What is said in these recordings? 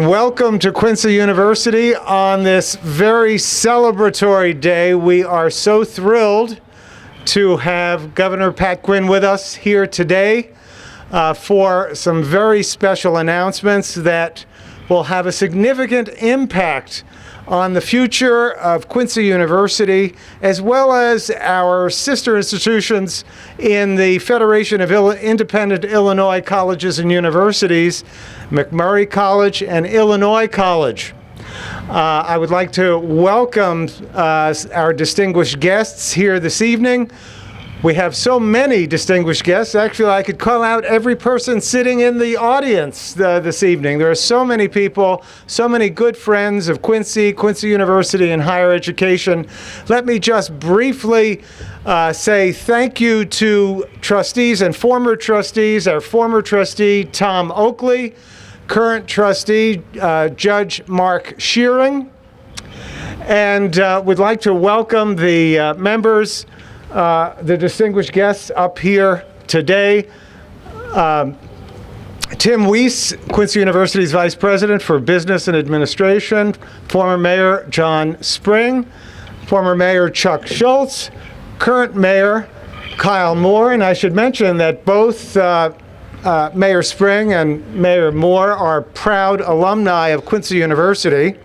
Welcome to Quincy University on this very celebratory day. We are so thrilled to have Governor Pat Quinn with us here today for some very special announcements that will have a significant impact on the future of Quincy University, as well as our sister institutions in the Federation of Independent Illinois Colleges and Universities, McMurry College and Illinois College. I would like to welcome our distinguished guests here this evening. We have so many distinguished guests. Actually, I could call out every person sitting in the audience this evening. There are so many people, so many good friends of Quincy University, and higher education. Let me just briefly say thank you to trustees and former trustees. Our former trustee, Tom Oakley, current trustee, Judge Mark Shearing, and would like to welcome the members, the distinguished guests up here today. Tim Weiss, Quincy University's Vice President for Business and Administration, former Mayor John Spring, former Mayor Chuck Schultz, current Mayor Kyle Moore, and I should mention that both Mayor Spring and Mayor Moore are proud alumni of Quincy University.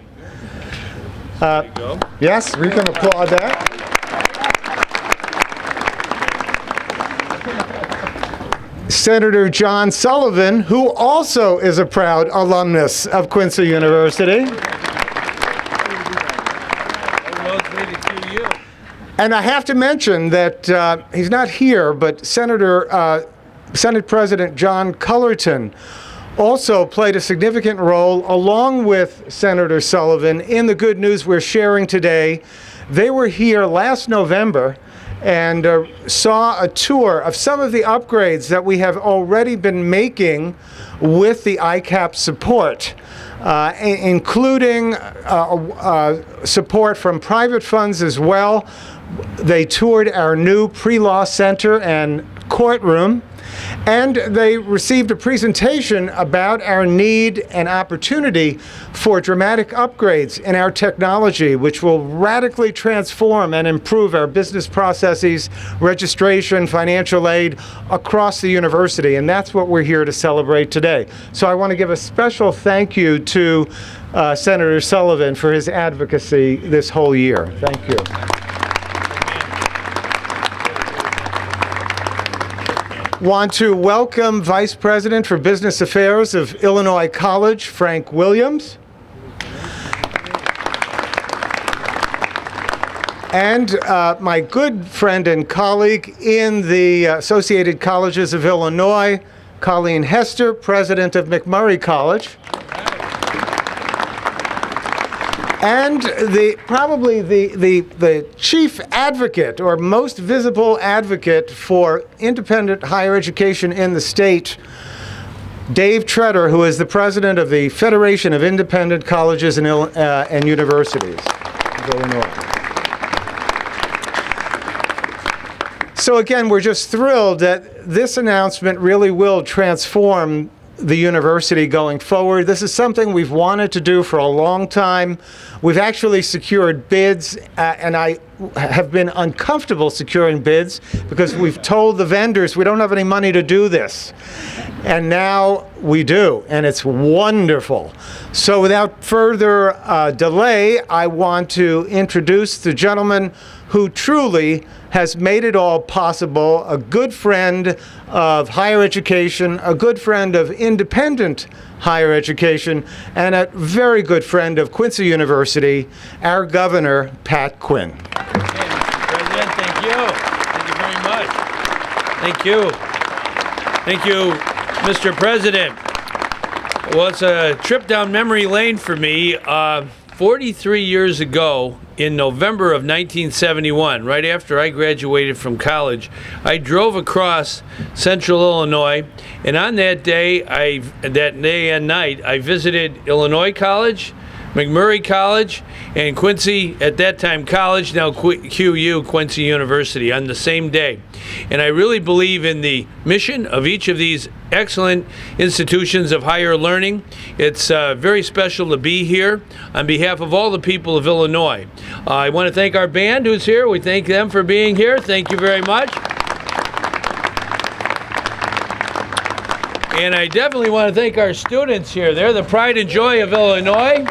There you go. Yes, we can applaud that. Senator John Sullivan, who also is a proud alumnus of Quincy University. And I have to mention that he's not here, but Senate President John Cullerton also played a significant role, along with Senator Sullivan, in the good news we're sharing today. They were here last November and saw a tour of some of the upgrades that we have already been making with the ICAP support, including support from private funds as well. They toured our new pre-law center and courtroom, and they received a presentation about our need and opportunity for dramatic upgrades in our technology, which will radically transform and improve our business processes, registration, financial aid across the university. And that's what we're here to celebrate today. So I want to give a special thank you to Senator Sullivan for his advocacy this whole year. Thank you. Want to welcome Vice President for Business Affairs of Illinois College, Frank Williams. And my good friend and colleague in the Associated Colleges of Illinois, Colleen Hester, President of McMurry College. And probably the chief advocate, or most visible advocate, for independent higher education in the state, Dave Tretter, who is the president of the Federation of Independent Colleges and Universities of Illinois. So again, we're just thrilled that this announcement really will transform the university going forward. This is something we've wanted to do for a long time. We've actually secured bids, and I have been uncomfortable securing bids because we've told the vendors we don't have any money to do this. And now we do, and it's wonderful. So without further delay, I want to introduce the gentleman who truly has made it all possible, a good friend of higher education, a good friend of independent higher education, and a very good friend of Quincy University, our Governor, Pat Quinn. Okay, Mr. President, thank you. Thank you very much. Thank you. Thank you, Mr. President. Well, it's a trip down memory lane for me. 43 years ago, in November of 1971, right after I graduated from college, I drove across central Illinois, and on that day and night, I visited Illinois College, McMurray College, and Quincy, at that time College, now QU, Quincy University, on the same day. And I really believe in the mission of each of these excellent institutions of higher learning. It's very special to be here on behalf of all the people of Illinois. I want to thank our band who's here. We thank them for being here. Thank you very much. And I definitely want to thank our students here. They're the pride and joy of Illinois.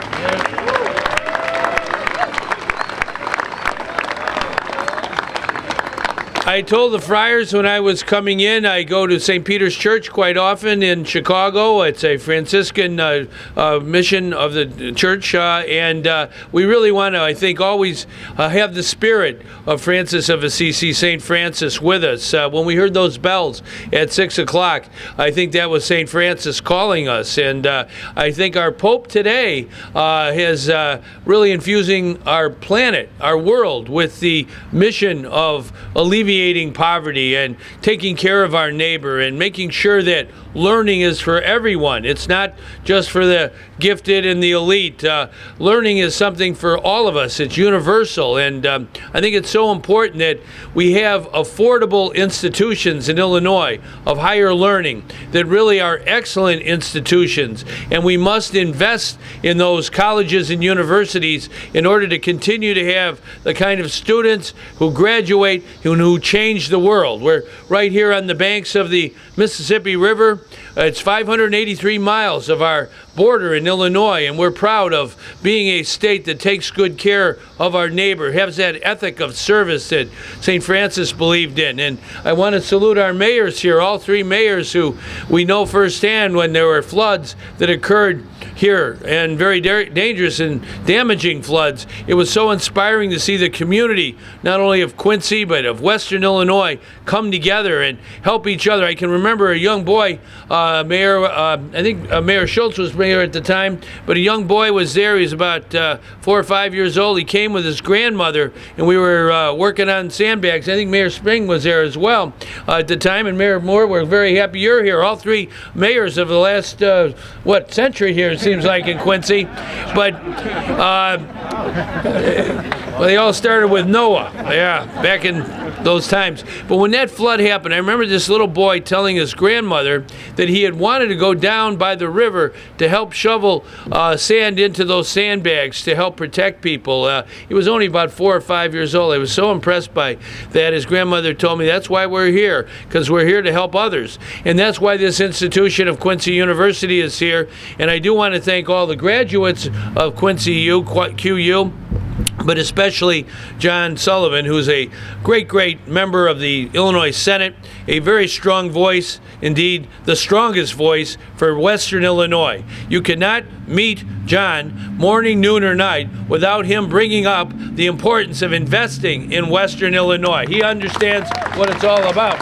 I told the friars when I was coming in, I go to St. Peter's Church quite often in Chicago. It's a Franciscan mission of the church, and we really want to, I think, always have the spirit of Francis of Assisi, St. Francis, with us. When we heard those bells at 6 o'clock, I think that was St. Francis calling us, and I think our Pope today is really infusing our planet, our world, with the mission of alleviating poverty and taking care of our neighbor and making sure that learning is for everyone. It's not just for the gifted and the elite. Learning is something for all of us. It's universal, and I think it's so important that we have affordable institutions in Illinois of higher learning that really are excellent institutions, and we must invest in those colleges and universities in order to continue to have the kind of students who graduate and who change the world. We're right here on the banks of the Mississippi River. It's 583 miles of our border in Illinois, and we're proud of being a state that takes good care of our neighbor, has that ethic of service that St. Francis believed in. And I want to salute our mayors here, all three mayors who we know firsthand when there were floods that occurred here, and very dangerous and damaging floods. It was so inspiring to see the community, not only of Quincy, but of Western Illinois, come together and help each other. I can remember a young boy, I think Mayor Schultz was mayor at the time, but a young boy was there. He was about 4 or 5 years old. He came with his grandmother, and we were working on sandbags. I think Mayor Spring was there as well at the time, and Mayor Moore, we're very happy you're here. All three mayors of the last, century here, it seems like, in Quincy. But well, they all started with Noah, back in those times. But when that flood happened, I remember this little boy telling his grandmother that he had wanted to go down by the river to help shovel sand into those sandbags to help protect people. He was only about 4 or 5 years old. I was so impressed by that. His grandmother told me that's why we're here, because we're here to help others. And that's why this institution of Quincy University is here. And I do want to thank all the graduates of Quincy QU, but especially John Sullivan, who's a great member of the Illinois Senate, a very strong voice, indeed the strongest voice for Western Illinois. You cannot meet John morning, noon, or night without him bringing up the importance of investing in Western Illinois. He understands what it's all about.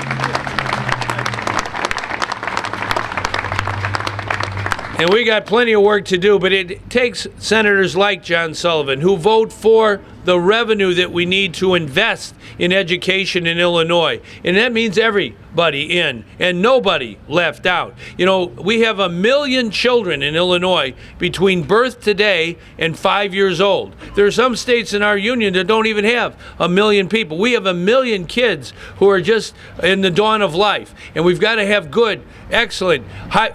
And we got plenty of work to do, but it takes senators like John Sullivan who vote for the revenue that we need to invest in education in Illinois. And that means everybody in and nobody left out. You know, we have 1 million children in Illinois between birth today and 5 years old. There are some states in our union that don't even have 1 million people. We have 1 million kids who are just in the dawn of life. And we've got to have good, excellent,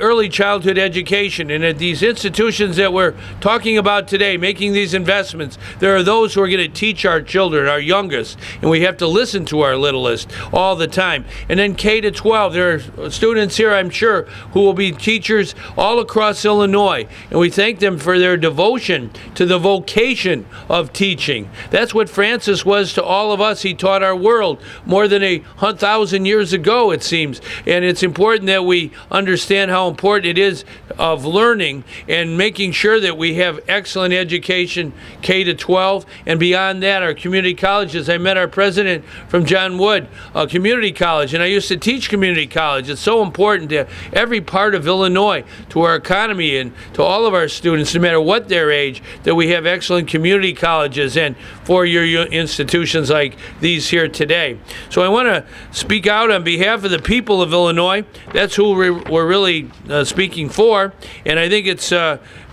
early childhood education. And at these institutions that we're talking about today, making these investments, there are those who are going to teach our children, our youngest, and we have to listen to our littlest all the time. And then K to 12, there are students here, I'm sure, who will be teachers all across Illinois, and we thank them for their devotion to the vocation of teaching. That's what Francis was to all of us. He taught our world more than 1,000 years ago, it seems, and it's important that we understand how important it is of learning and making sure that we have excellent education K to 12 and beyond that, our community colleges. I met our president from John Wood Community College, and I used to teach community college. It's so important to every part of Illinois, to our economy, and to all of our students, no matter what their age, that we have excellent community colleges and four-year institutions like these here today. So I want to speak out on behalf of the people of Illinois. That's who we're really speaking for, and I think it's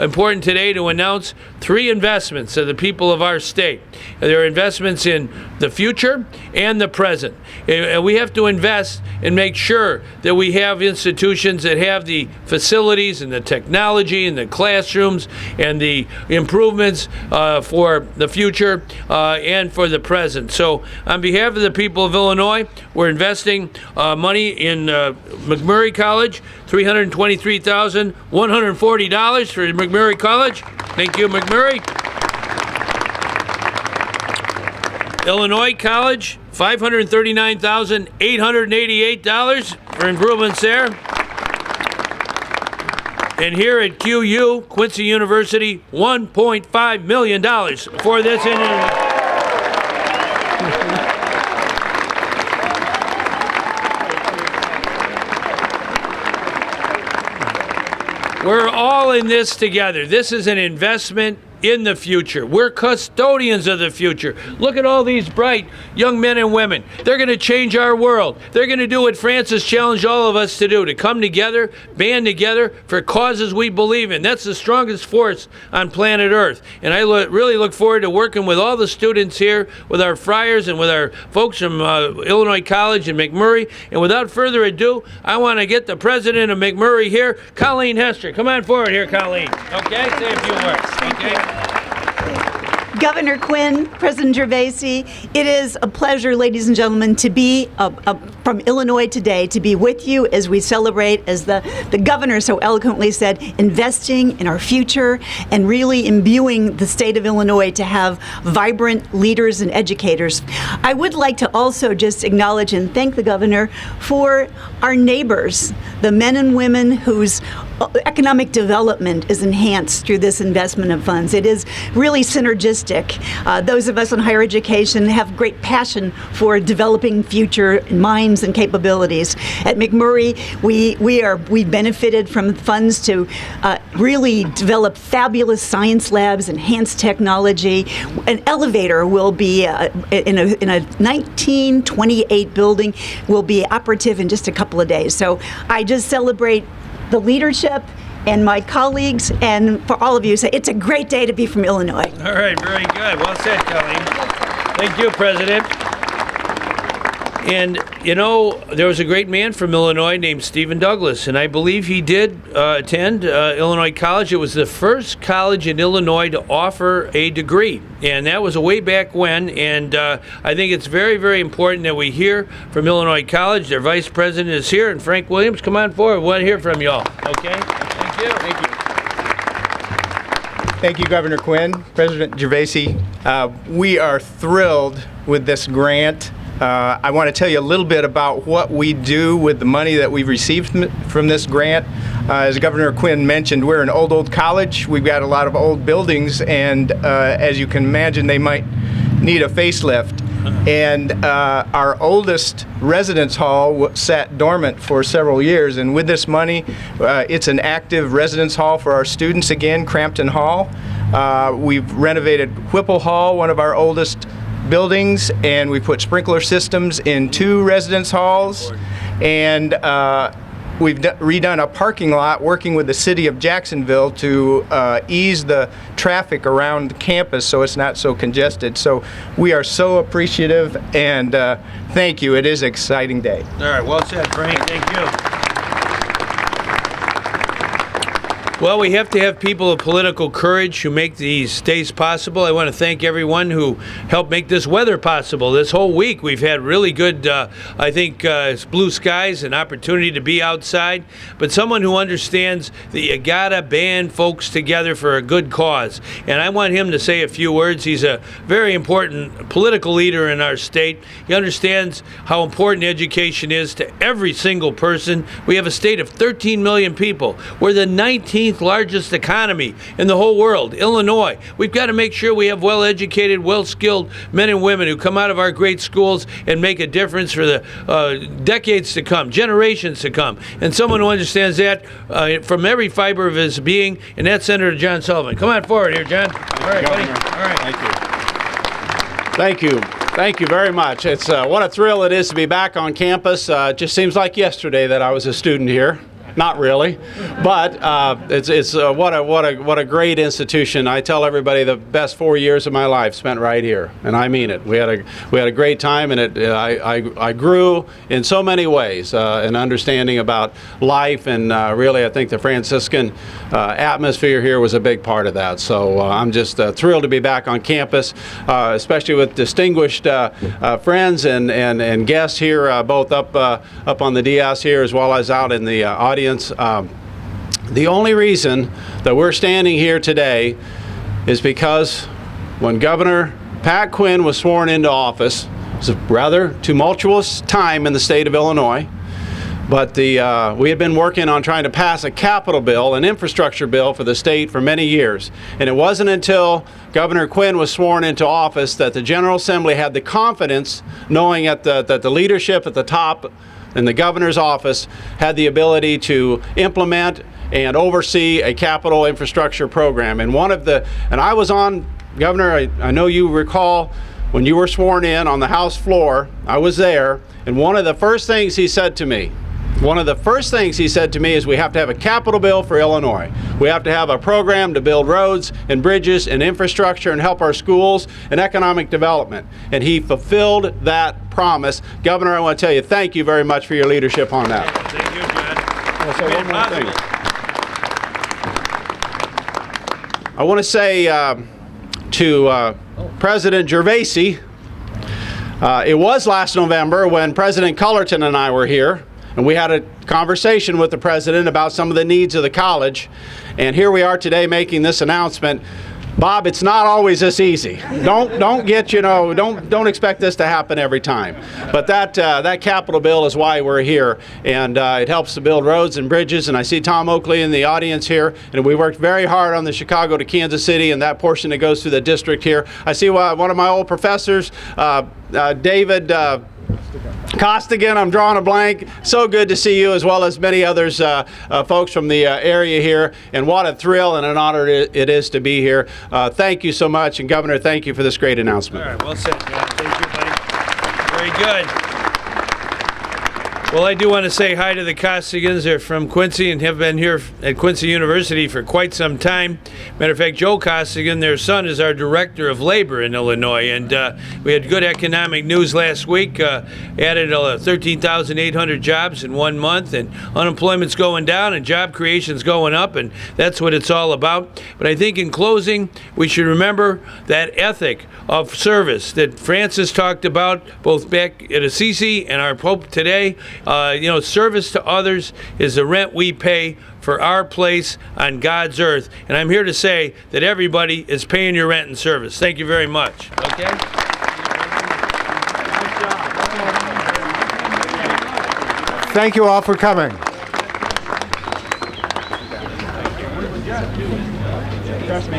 important today to announce 3 investments of the people of our state. There are investments in the future and the present. And we have to invest and make sure that we have institutions that have the facilities and the technology and the classrooms and the improvements for the future and for the present. So on behalf of the people of Illinois, we're investing money in McMurray College, $323,140 for McMurray College. Thank you, McMurray. Illinois College, $539,888 for improvements there. And here at QU, Quincy University, $1.5 million for this. We're all in this together. This is an investment in the future. We're custodians of the future. Look at all these bright young men and women. They're going to change our world. They're going to do what Francis challenged all of us to do, to come together, band together for causes we believe in. That's the strongest force on planet Earth. And I really look forward to working with all the students here, with our friars and with our folks from Illinois College and McMurray. And without further ado, I want to get the president of McMurray here, Colleen Hester. Come on forward here, Colleen. Okay, say a few words. Okay. Governor Quinn, President Gervasi, it is a pleasure, ladies and gentlemen, to be from Illinois today, to be with you as we celebrate, as the governor so eloquently said, investing in our future and really imbuing the state of Illinois to have vibrant leaders and educators. I would like to also just acknowledge and thank the governor for our neighbors, the men and women whose economic development is enhanced through this investment of funds. It is really synergistic. Those of us in higher education have great passion for developing future minds and capabilities. At McMurray, we benefited from funds to really develop fabulous science labs, enhanced technology. An elevator will be in a 1928 building, will be operative in just a couple of days. So I just celebrate the leadership and my colleagues, and for all of you, say it's a great day to be from Illinois. All right, very good. Well said, Colleen. Thank you, President. And, you know, there was a great man from Illinois named Stephen Douglas, and I believe he did attend Illinois College. It was the first college in Illinois to offer a degree, and that was way back when. And I think it's very, very important that we hear from Illinois College. Their vice president is here, and Frank Williams, come on forward. We want to hear from y'all. Okay? Thank you. Thank you. Thank you, Governor Quinn, President Gervasi. We are thrilled with this grant. I want to tell you a little bit about what we do with the money that we've received from this grant. As Governor Quinn mentioned, we're an old college. We've got a lot of old buildings, and as you can imagine, they might need a facelift. And our oldest residence hall sat dormant for several years, and with this money, it's an active residence hall for our students again, Crampton Hall. We've renovated Whipple Hall, one of our oldest buildings, and we put sprinkler systems in 2 residence halls, and we've redone a parking lot working with the city of Jacksonville to ease the traffic around the campus so it's not so congested. So we are so appreciative, and thank you. It is an exciting day. All right, well said, Frank. Thank you. Well, we have to have people of political courage who make these days possible. I want to thank everyone who helped make this weather possible. This whole week we've had really good, I think, blue skies and opportunity to be outside. But someone who understands that you gotta band folks together for a good cause. And I want him to say a few words. He's a very important political leader in our state. He understands how important education is to every single person. We have a state of 13 million people. We're the 19th 15th largest economy in the whole world, Illinois. We've got to make sure we have well-educated, well-skilled men and women who come out of our great schools and make a difference for the decades to come, generations to come. And someone who understands that from every fiber of his being, and that's Senator John Sullivan. Come on forward here, John. All right, buddy. All right. Thank you. Thank you. Thank you very much. It's what a thrill it is to be back on campus. It just seems like yesterday that I was a student here. Not really, but it's what a great institution. I tell everybody the best 4 years of my life spent right here, and I mean it. We had a great time, and I grew in so many ways, an understanding about life, and really I think the Franciscan atmosphere here was a big part of that. So I'm just thrilled to be back on campus, especially with distinguished friends and guests here, both up on the dais here as well as out in the audience. The only reason that we're standing here today is because when Governor Pat Quinn was sworn into office, it was a rather tumultuous time in the state of Illinois, but we had been working on trying to pass a capital bill, an infrastructure bill for the state for many years. And it wasn't until Governor Quinn was sworn into office that the General Assembly had the confidence, knowing that the leadership at the top and the governor's office had the ability to implement and oversee a capital infrastructure program. And I was on, Governor, I know you recall when you were sworn in on the House floor, I was there, and one of the first things he said to me is we have to have a capital bill for Illinois. We have to have a program to build roads and bridges and infrastructure and help our schools and economic development. And he fulfilled that promise. Governor, I want to tell you, thank you very much for your leadership on that. Thank you, John. I want to say one more thing. I want to say to President Gervasi, it was last November when President Cullerton and I were here, and we had a conversation with the president about some of the needs of the college. And here we are today making this announcement. Bob, it's not always this easy. Don't expect this to happen every time. But that capital bill is why we're here, and it helps to build roads and bridges. And I see Tom Oakley in the audience here, and we worked very hard on the Chicago to Kansas City and that portion that goes through the district here. I see one of my old professors, David Costigan, I'm drawing a blank. So good to see you, as well as many others, folks from the area here. And what a thrill and an honor it is to be here. Thank you so much. And Governor, thank you for this great announcement. All right, well said, John. Thank you, buddy. Very good. Well, I do want to say hi to the Costigans. They're from Quincy and have been here at Quincy University for quite some time. Matter of fact, Joe Costigan, their son, is our director of labor in Illinois. And we had good economic news last week. Added 13,800 jobs in 1 month, and unemployment's going down and job creation's going up, and that's what it's all about. But I think in closing, we should remember that ethic of service that Francis talked about both back at Assisi and our Pope today. Service to others is the rent we pay for our place on God's earth. And I'm here to say that everybody is paying your rent and service. Thank you very much. Okay? Thank you all for coming. Trust me.